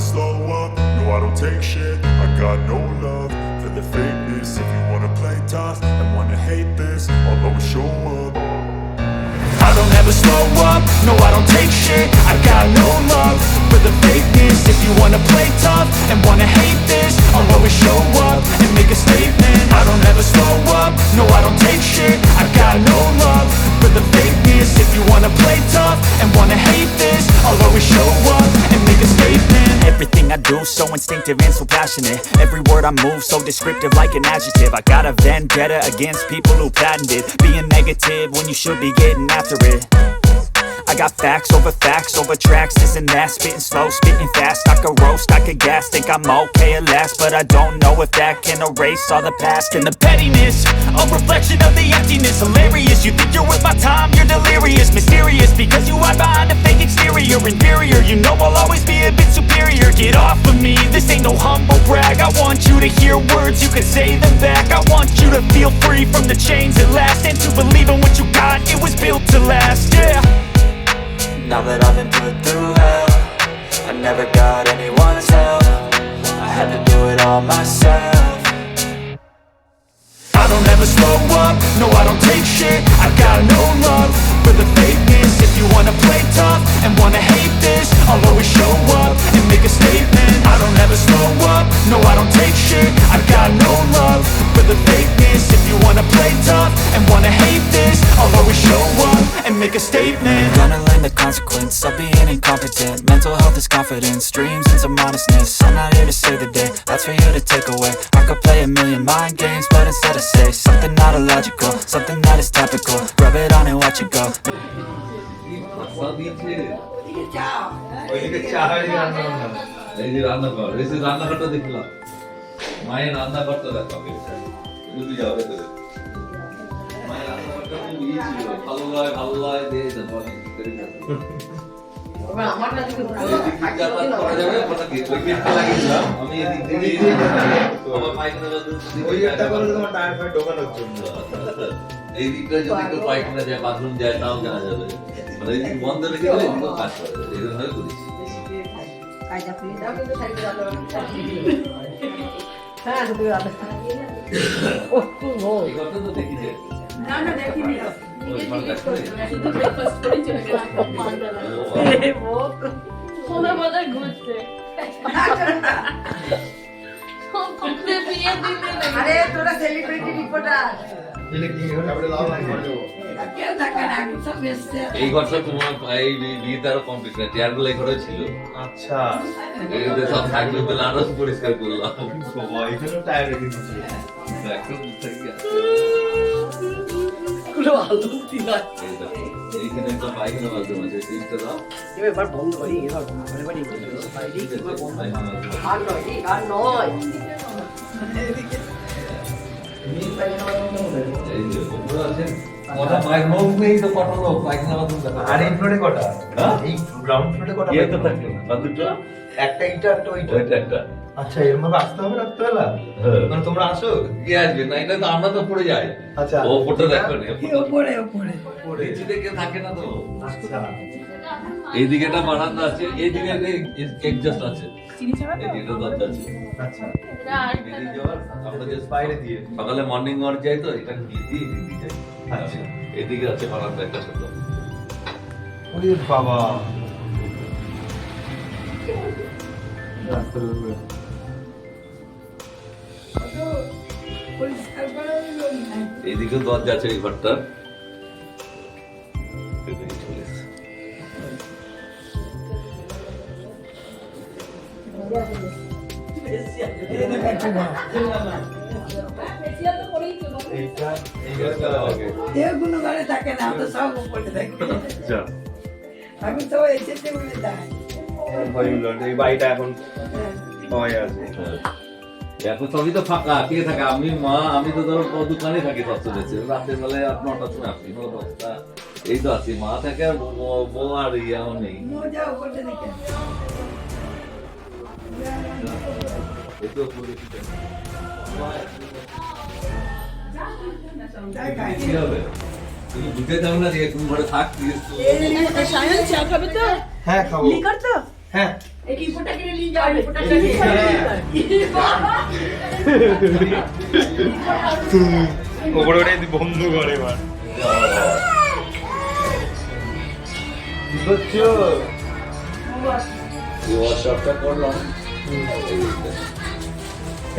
slow up, no I don't take shit. I got no love for the fakeness. If you wanna play tough and wanna hate this, I'll always show up. I don't ever slow up, no I don't take shit. I got no love for the fakeness. If you wanna play tough and wanna hate this, I'll always show up and make a statement. I don't ever slow up, no I don't take shit. I got no love for the fakeness. If you wanna play tough and wanna hate this, I'll always show up and make a statement. Everything I do so instinctive and so passionate. Every word I move so descriptive like an adjective. I got a vendetta against people who patented being negative when you should be getting after it. I got facts over tracks, this and that. Spitting slow, spitting fast. I could roast, I could gas. Think I'm okay at last, but I don't know if that can erase all the past. And the pettiness, a reflection of the emptiness. Hilarious, you think you're worth my time, you're delirious. Mysterious, because you hide behind a fake exterior. Inferior, you know I'll always be a bit superior. Get off of me, this ain't no humble brag. I want you to hear words, you can say them back. I want you to feel free from the chains at last, and to believe in what you got, it was built to last, yeah. Now that I've been put through hell, I never got anyone's help. I had to do it all myself. I don't ever slow up, no I don't take shit. I got no love for the fakeness. If you wanna play tough and wanna hate this, I'll always show up and make a statement. I don't ever slow up, no I don't take shit. I got no love for the fakeness. If you wanna play tough and wanna hate this, I'll always show up and make a statement. Gonna learn the consequence of being incompetent. Mental health is confidence, dreams and some honestness. I'm not here to save the day, that's for you to take away. I could play a million mind games, but instead I say something not illogical, something that is topical. Rub it on and watch it go. রান্নাঘরটা দেখলাম, মায়ের রান্নাঘরটা দেখা বুঝলি যাবে তো। মায়ের রান্নাঘরটা খুব ইয়ে ছিল, ভালো লাগে দিয়ে যাবো আমি এদিক থেকে আমার পায়খানা এই দিকটা যদি কেউ পায়খানা যায়, বাথরুম যায়, তাও জানা যাবে। মানে এই দিক বন্ধ রেখে দিলে এদিকেও কাজ করা যাবে, এই জন্য করিস। এই কথা তো দেখি যে আরে তোরা সেলিব্রিটি রিপোর্টার এই ঘরটা তোমার এই বিয়েতে আরো কমপ্লিট না, চেয়ার গুলো এই ঘরে ছিল। আচ্ছা এগুলো সব থাকলে বলে আরো পরিষ্কার করলাম। এখানে টায়ার রেখে দিচ্ছি এখন থেকে পুরো আলুতি না এইখানে একটা পায়খানা বাথরুম আছে, এইটা দাও। এবার বন্ধ করি, এবার বন্ধ করে বাড়ি আর নয় একটা ইটা একটা আচ্ছা এরকম ভাবে আসতে হবে রাত্রেবেলা, মানে তোমরা আসো কে আসবে না, এটা তো আমরা তো পড়ে যাই। আচ্ছা ওপরটা দেখো না, ওপরে নিচে থেকে থাকে না তো। আচ্ছা এইদিকে একটা বারান্দা আছে, এইদিকে এক্সজস্ট আছে, এইদিকে দরজা আছে। আচ্ছা বেরিয়ে যাওয়ার আমরা যে বাইরে দিয়ে সকালে মর্নিং ওয়াক যাই তো, এটা দিয়ে দিয়ে এদিকে যাই। আচ্ছা এদিকে আছে বারান্দা একটা ছোট। ওরে বাবা এইদিকে দরজা আছে এই ঘরটার। কোনো ঘরে থাকে না, তো সব উপরে থাকে। আমি তো এসেছি বলে যাই এই বাড়িটা এখন সবাই আছে। এখন সবই তো ফাঁকা, কে থাকে? আমি মা, আমি তো ধরো দোকানে থাকি সবচেয়ে, রাতের বেলায় 8-9টার সময় আসি, 9-10টা এই তো আছি। মা থাকে আর বউ আর আমার নেই। এই তো কি হবে? তুমি ঢুকে যাও না, তুমি ঘরে থাক। চা খাবে তো? হ্যাঁ খাবো। লিকার তো? হ্যাঁ এই রিপোর্টটা কিনে নিয়ে যাও, রিপোর্টটা কিনে নিয়ে ওপরে ওটাই বন্ধ করে এবার কি করছো? এই ওয়ার্কশপটা করলাম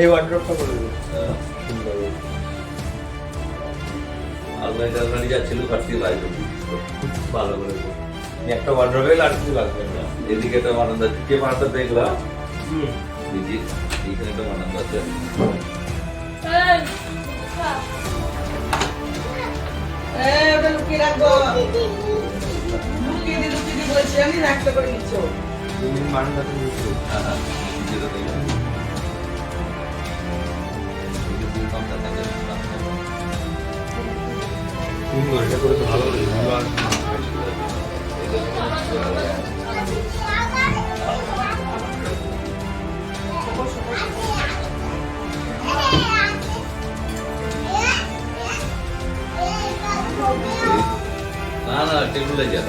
এই ওয়ার্ড্রপটা করে দেবো। আলমারি যা ছিল কাটতে লাগবে ভালো করে একটা ওয়ার্ড্রপে আর কিছু লাগবে না। এদিকে একটা বারান্দা যে বারান্দা দেখলাম দিদি এইখানে একটা বারান্দা আছে ওটা লুকিয়ে রাখবো, লুকিয়ে দিয়ে বলছি আমি রাখতে করে নিচ্ছ। বারান্দাতে দিয়েছি। হ্যাঁ হ্যাঁ যেটা দেখলাম সুন্দর, এটা করে তো ভালো লাগে। ভালো আর না না টেবিলে যা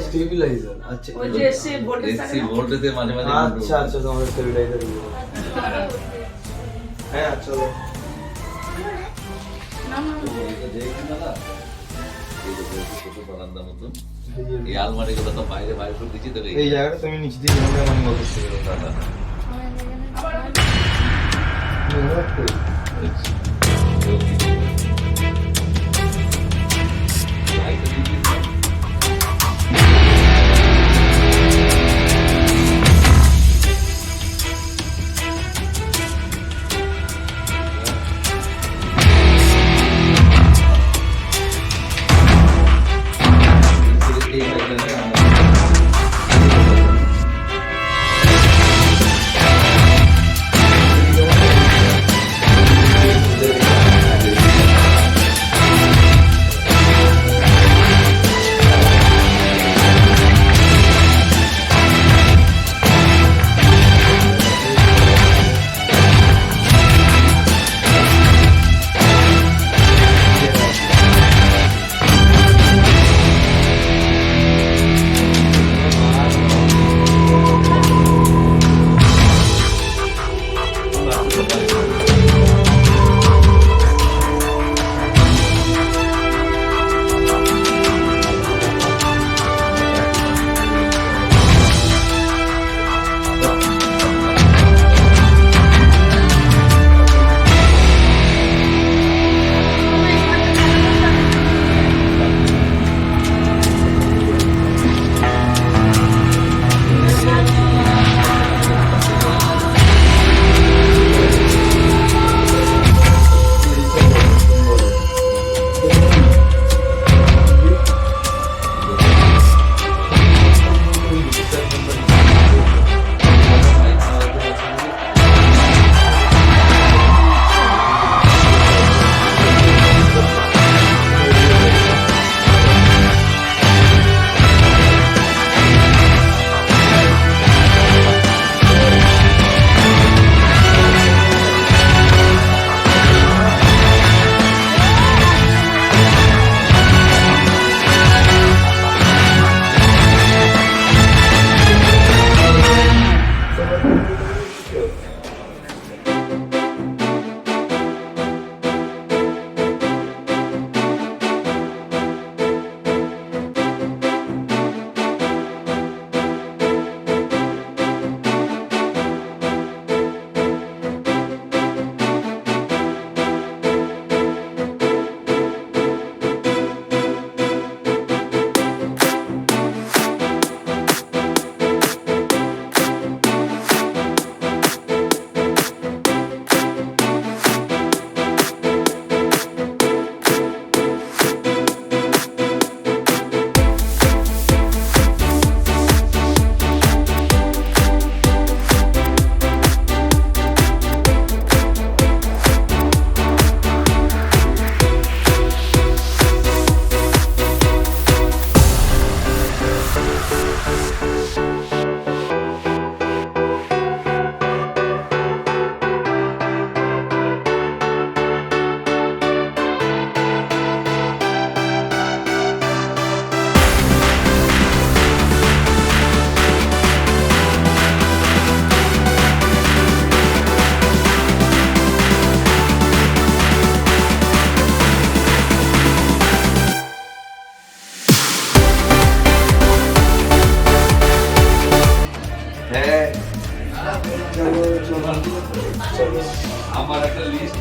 স্টেবিলাইজার। আচ্ছা ওই যে এসে ভোল্টেজ থাকে এসি না? ভোল্টেজে মাঝে মাঝে আচ্ছা আচ্ছা, তোমাদের স্টেবিলাইজার দিব। হ্যাঁ আচ্ছা চলো। বারান্দা মতন এই আলমারি গুলো তো বাইরে বাইরে করে দিচ্ছি তো এই জায়গাটা তুমি নিচে দিয়ে কিভাবে মানে গল্প করতে পারো? আমার একটা লিস্ট